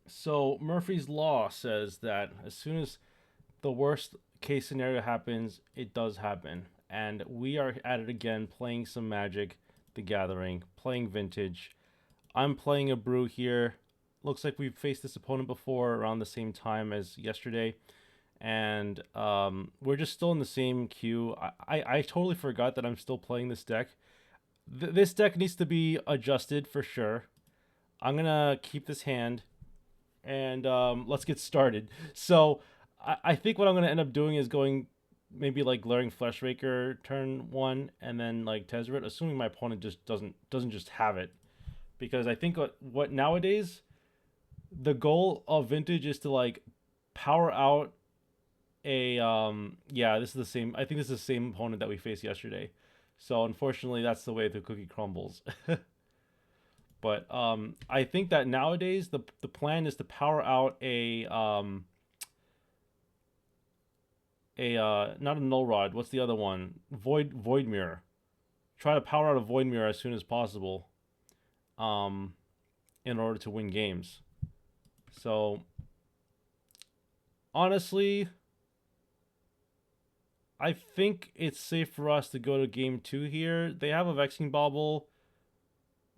So Murphy's Law says that as soon as the worst case scenario happens, it does happen. And we are at it again, playing some Magic the Gathering, playing Vintage. I'm playing a brew here. Looks like we've faced this opponent before around the same time as yesterday. And we're just still in the same queue. I totally forgot that I'm still playing this deck. This deck needs to be adjusted for sure. I'm going to keep this hand and let's get started. So I think what I'm gonna end up doing is going maybe like Glaring Fleshraker turn one, and then like Tezzeret, assuming my opponent just doesn't just have it, because I think what nowadays the goal of Vintage is to like power out a yeah, this is the same. I think this is the same opponent that we faced yesterday. So unfortunately, that's the way the cookie crumbles. But I think that nowadays the plan is to power out a not a null rod. What's the other one? Void mirror. Try to power out a void mirror as soon as possible, um, in order to win games. So honestly, I think it's safe for us to go to game two here. They have a vexing bauble.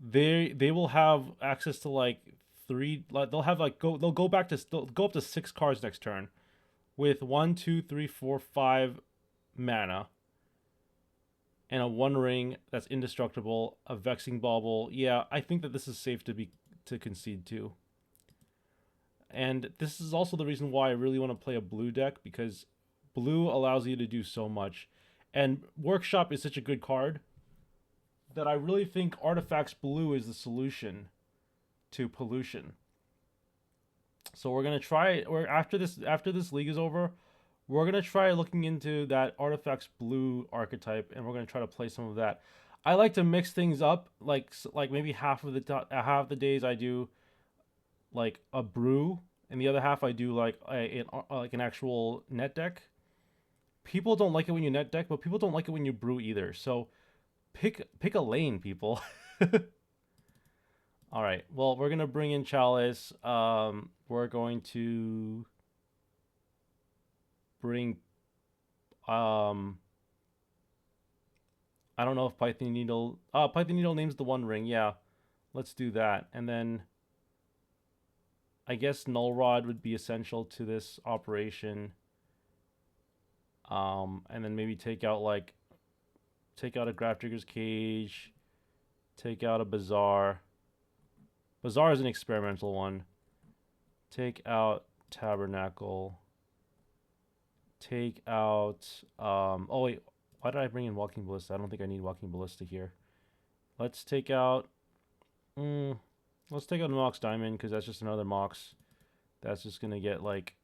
They will have access to like three. Like they'll have like they'll go back to they'll go up to 6 cards next turn with 1, 2, 3, 4, 5 mana and a One Ring that's indestructible, a Vexing Bauble. Yeah, I think that this is safe to concede to. And this is also the reason why I really want to play a blue deck, because blue allows you to do so much. And Workshop is such a good card that I really think Artifacts Blue is the solution to pollution. So we're gonna try. Or after this league is over, we're gonna try looking into that Artifacts Blue archetype, and we're gonna try to play some of that. I like to mix things up, like maybe half the days I do like a brew, and the other half I do like an actual net deck. People don't like it when you net deck, but people don't like it when you brew either. So pick a lane, people. All right. Well, we're gonna bring in Chalice. We're going to bring um. I don't know if Python Needle. Python Needle names the One Ring. Yeah, let's do that. And then I guess Null Rod would be essential to this operation. And then maybe take out a Grafdigger's Cage, take out a Bazaar. Bazaar is an experimental one. Take out Tabernacle. Take out. Oh wait, why did I bring in Walking Ballista? I don't think I need Walking Ballista here. Let's take out. Mm, let's take out Mox Diamond, because that's just another Mox. That's just gonna get like.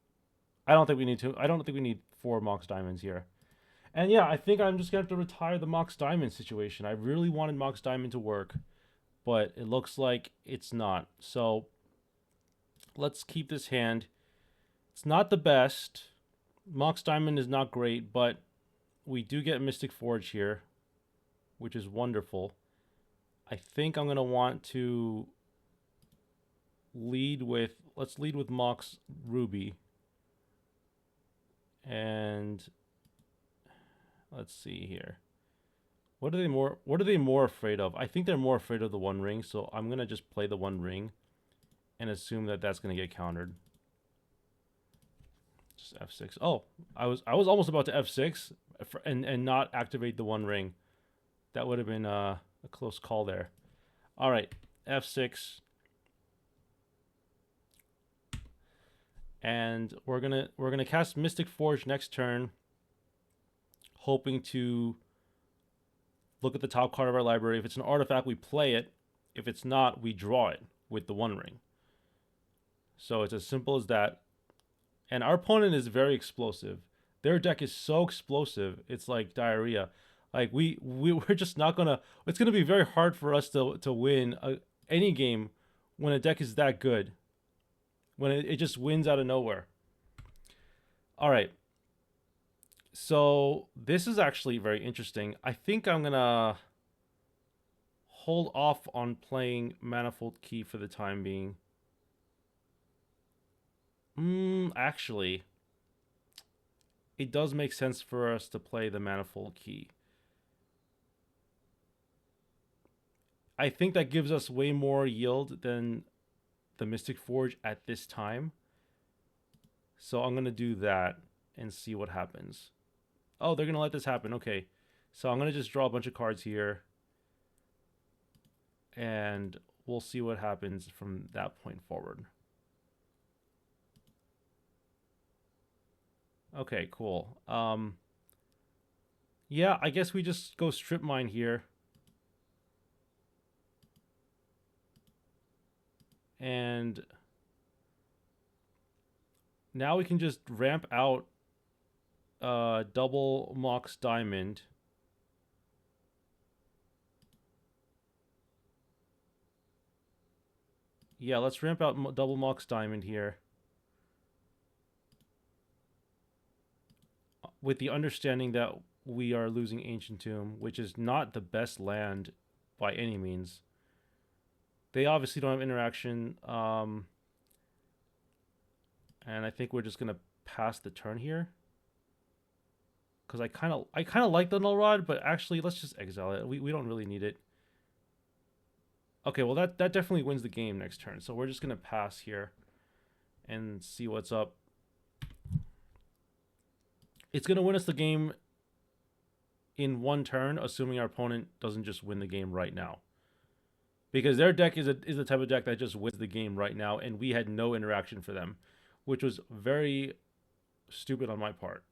I don't think we need to. I don't think we need 4 Mox Diamonds here. And yeah, I think I'm just gonna have to retire the Mox Diamond situation. I really wanted Mox Diamond to work, but it looks like it's not. So let's keep this hand. It's not the best. Mox Diamond is not great, but we do get Mystic Forge here, which is wonderful. I think I'm gonna want to let's lead with Mox Ruby. And let's see here. What are they more afraid of? I think they're more afraid of the One Ring, so I'm going to just play the One Ring and assume that that's going to get countered. Just F6. Oh, I was almost about to F6 and not activate the One Ring. That would have been a close call there. All right, F6. And we're gonna cast Mystic Forge next turn, hoping to look at the top card of our library. If it's an artifact, we play it. If it's not, we draw it with the One Ring. So it's as simple as that. And our opponent is very explosive. Their deck is so explosive, it's like diarrhea. Like we're just not gonna. It's gonna be very hard for us to win any game when a deck is that good. When it just wins out of nowhere. All right. So this is actually very interesting. I think I'm gonna hold off on playing Manifold Key for the time being. Actually, it does make sense for us to play the Manifold Key. I think that gives us way more yield than the Mystic Forge at this time. So I'm going to do that and see what happens. Oh, they're going to let this happen. Okay. So I'm going to just draw a bunch of cards here. And we'll see what happens from that point forward. Okay, cool. Yeah, I guess we just go strip mine here. And now we can just ramp out double Mox Diamond. Yeah, let's ramp out double Mox Diamond here. With the understanding that we are losing Ancient Tomb, which is not the best land by any means. They obviously don't have interaction. And I think we're just gonna pass the turn here. Because I kind of like the Null Rod, but actually let's just exile it. We don't really need it. Okay, well that definitely wins the game next turn. So we're just gonna pass here and see what's up. It's gonna win us the game in one turn, assuming our opponent doesn't just win the game right now. Because their deck is the type of deck that just wins the game right now, and we had no interaction for them, which was very stupid on my part.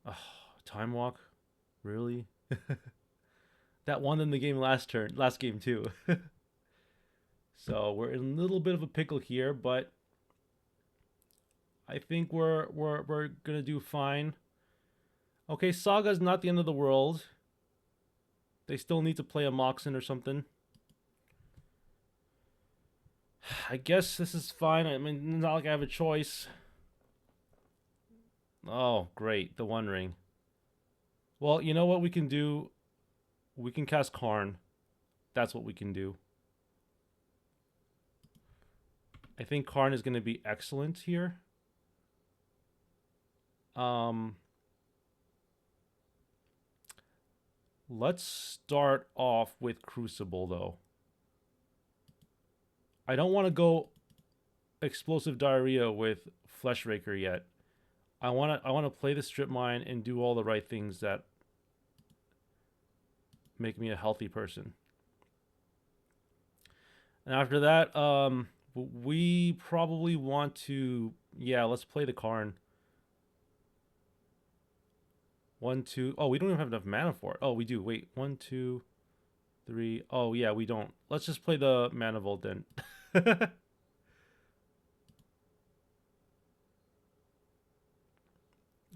Oh, Time Walk? Really? That won them the game last game too. So we're in a little bit of a pickle here, but I think we're gonna do fine. Okay, Saga's not the end of the world. They still need to play a Moxen or something. I guess this is fine. I mean, it's not like I have a choice. Oh, great. The One Ring. Well, you know what we can do? We can cast Karn. That's what we can do. I think Karn is going to be excellent here. Let's start off with Crucible, though. I don't want to go Explosive Diarrhea with Fleshraker yet. I want to play the Strip Mine and do all the right things that make me a healthy person. And after that, we probably want to... Yeah, let's play the Karn. 1, 2... Oh, we don't even have enough mana for it. Oh, we do. Wait. 1, 2, 3... Oh, yeah, we don't. Let's just play the Mana Vault then.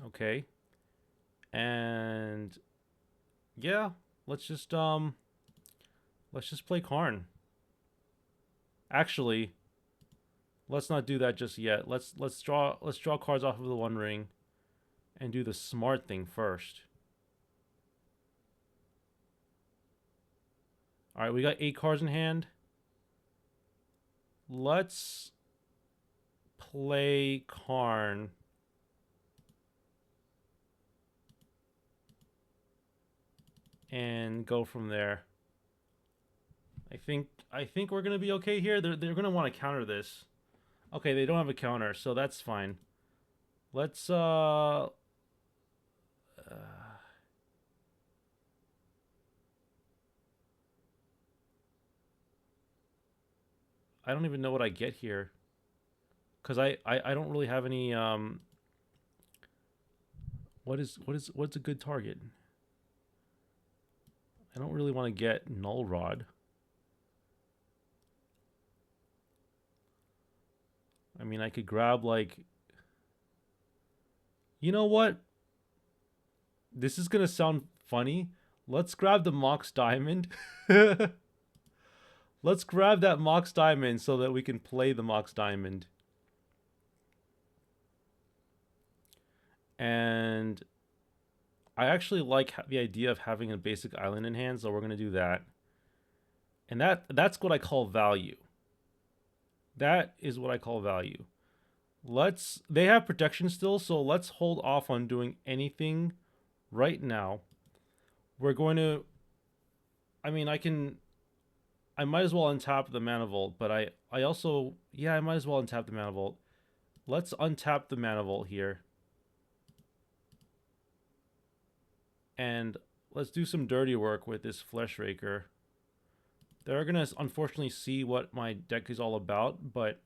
Okay. And... Yeah, let's just play Karn. Actually, let's not do that just yet. Let's draw cards off of the One Ring and do the smart thing first. All right, we got 8 cards in hand. Let's play Karn. And go from there. I think we're gonna be okay here. They're gonna want to counter this. Okay, they don't have a counter, so that's fine. Let's I don't even know what I get here. Cause I don't really have any what's a good target? I don't really want to get Null Rod. I mean, I could grab like... You know what? This is going to sound funny. Let's grab the Mox Diamond. Let's grab that Mox Diamond so that we can play the Mox Diamond. And I actually like the idea of having a basic island in hand, so we're going to do that. And that's what I call value. That is what I call value. They have protection still, so let's hold off on doing anything right now. We're going to, I mean, I might as well untap the Mana Vault, but I also, yeah, I might as well untap the Mana Vault. Let's untap the Mana Vault here. And let's do some dirty work with this Flesh Raker. They're going to unfortunately see what my deck is all about, but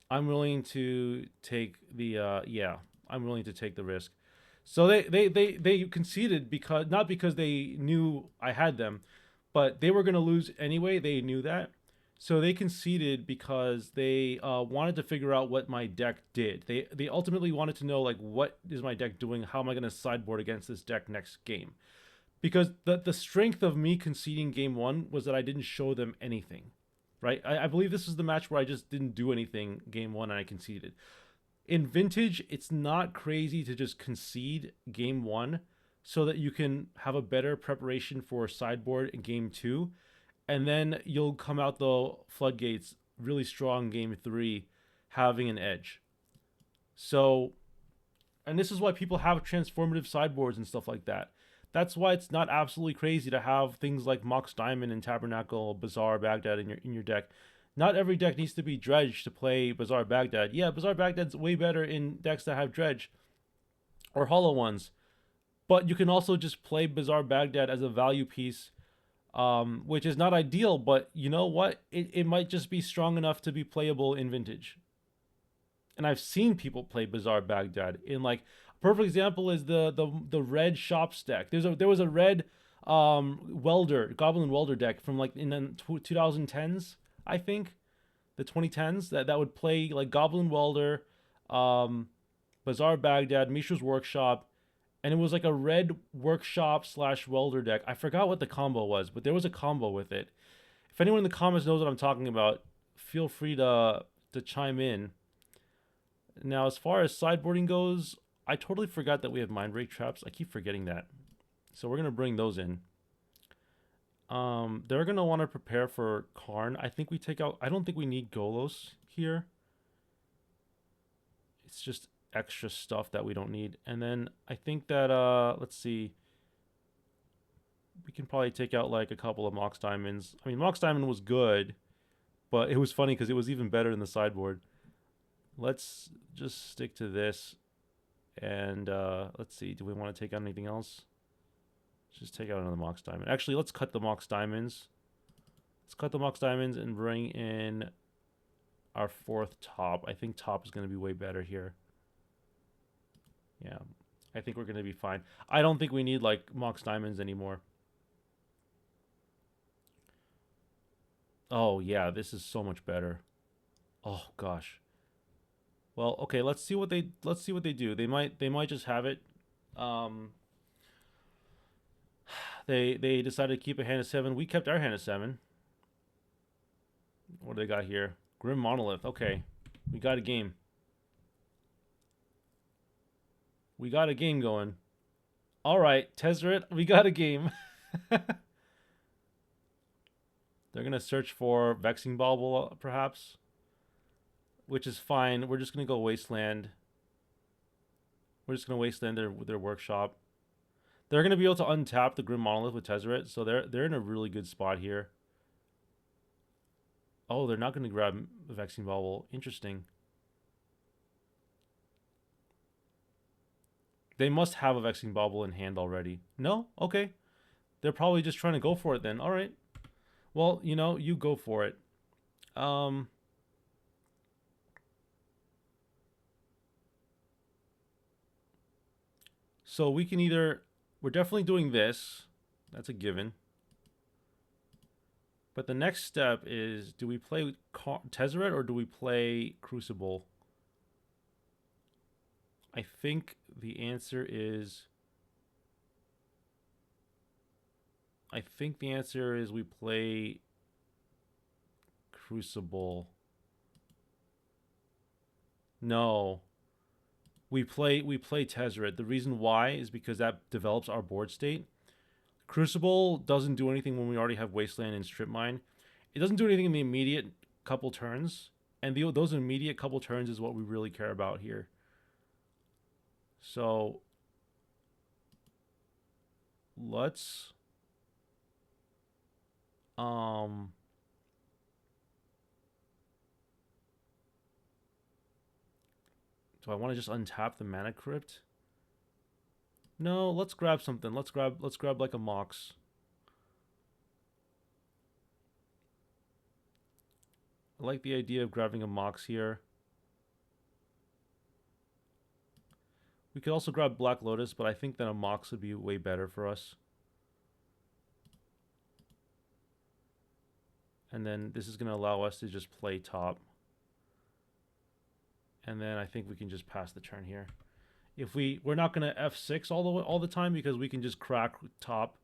I'm willing to take the, yeah, I'm willing to take the risk. So they conceded because, not because they knew I had them, but they were going to lose anyway. They knew that. So they conceded because they wanted to figure out what my deck did. They ultimately wanted to know, like, what is my deck doing? How am I going to sideboard against this deck next game? Because the strength of me conceding game one was that I didn't show them anything, right? I believe this is the match where I just didn't do anything game one and I conceded. In Vintage, it's not crazy to just concede game one so that you can have a better preparation for sideboard in game two, and then you'll come out the floodgates really strong game three, having an edge. So, and this is why people have transformative sideboards and stuff like that. That's why it's not absolutely crazy to have things like Mox Diamond and Tabernacle, Bazaar, Baghdad in your deck. Not every deck needs to be Dredge to play Bazaar Baghdad. Yeah, Bazaar Baghdad's way better in decks that have Dredge or Hollow ones. But you can also just play Bazaar Baghdad as a value piece, which is not ideal, but you know what? It might just be strong enough to be playable in Vintage. And I've seen people play Bazaar Baghdad in, like, a perfect example is the red shops deck. There was a red welder goblin welder deck from like in the 2010s, I think, the 2010s, that would play like goblin welder, um, Bazaar Baghdad, Mishra's Workshop, and it was like a red workshop slash welder deck. I forgot what the combo was, but there was a combo with it. If anyone in the comments knows what I'm talking about, feel free to chime in. Now, as far as sideboarding goes, I totally forgot that we have mind break traps. I keep forgetting that. So we're gonna bring those in. They're gonna want to prepare for Karn. I think we take out. I don't think we need Golos here. It's just extra stuff that we don't need. And then I think that let's see. We can probably take out like a couple of Mox Diamonds. I mean, Mox Diamond was good, but it was funny because it was even better in the sideboard. Let's just stick to this. And let's see. Do we want to take out anything else? Let's just take out another Mox Diamond. Actually, let's cut the Mox Diamonds. Let's cut the Mox Diamonds and bring in our fourth top. I think top is going to be way better here. Yeah, I think we're going to be fine. I don't think we need like Mox Diamonds anymore. Oh yeah, this is so much better. Oh gosh. Well, okay, let's see what they do. They might just have it. Um, they decided to keep a hand of 7. We kept our hand of 7. What do they got here? Grim Monolith. Okay, we got a game. We got a game going. All right, Tezzeret, we got a game. They're gonna search for Vexing Bauble, perhaps, which is fine. We're just gonna go Wasteland. We're just gonna Wasteland their workshop. They're gonna be able to untap the Grim Monolith with Tezzeret, so they're in a really good spot here. Oh, they're not gonna grab Vexing Bauble. Interesting. They must have a Vexing Bauble in hand already. No? Okay. They're probably just trying to go for it then. All right. Well, you go for it. So we can either... We're definitely doing this. That's a given. But the next step is, do we play Tezzeret or do we play Crucible? I think the answer is... we play Crucible. No. We play Tezzeret. The reason why is because that develops our board state. Crucible doesn't do anything when we already have Wasteland and Strip Mine. It doesn't do anything in the immediate couple turns. And those immediate couple turns is what we really care about here. So let's um do I want to just untap the mana crypt? No, let's grab something. Let's grab like a Mox. I like the idea of grabbing a Mox here. We could also grab Black Lotus, but I think that a Mox would be way better for us. And then this is going to allow us to just play top. And then I think we can just pass the turn here. If we're not going to F6 all the time because we can just crack top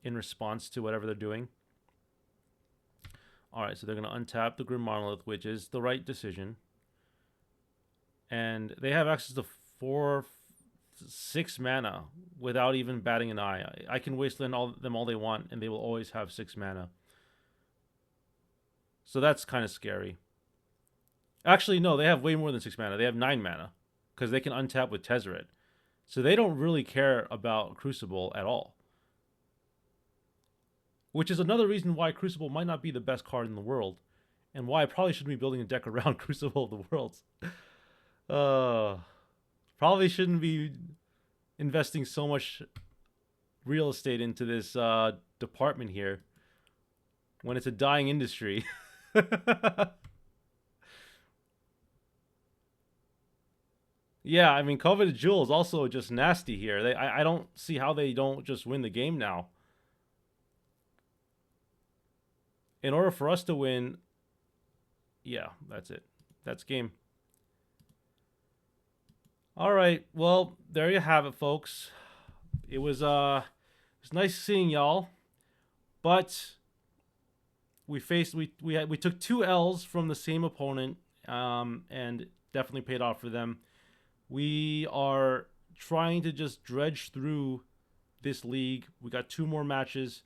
in response to whatever they're doing. All right, so they're going to untap the Grim Monolith, which is the right decision. And they have access to 6 mana without even batting an eye. I can wasteland them all they want, and they will always have 6 mana. So that's kind of scary. Actually, no, they have way more than 6 mana. They have 9 mana because they can untap with Tezzeret. So they don't really care about Crucible at all. Which is another reason why Crucible might not be the best card in the world, and why I probably shouldn't be building a deck around Crucible of the Worlds. Probably shouldn't be investing so much real estate into this department here when it's a dying industry. Yeah, I mean, Coveted Jewel is also just nasty here. I don't see how they don't just win the game now. In order for us to win, yeah, that's it. That's game. All right, well, there you have it, folks. It was nice seeing y'all, but we took 2 L's from the same opponent, and definitely paid off for them. We are trying to just dredge through this league. We got 2 more matches,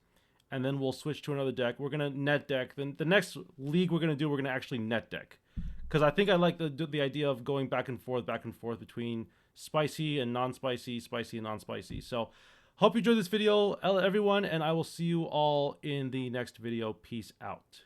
and then we'll switch to another deck. We're gonna net deck. Then the next league we're gonna actually net deck, because I think I like the idea of going back and forth between spicy and non-spicy, spicy and non-spicy. So hope you enjoyed this video, everyone, and I will see you all in the next video. Peace out.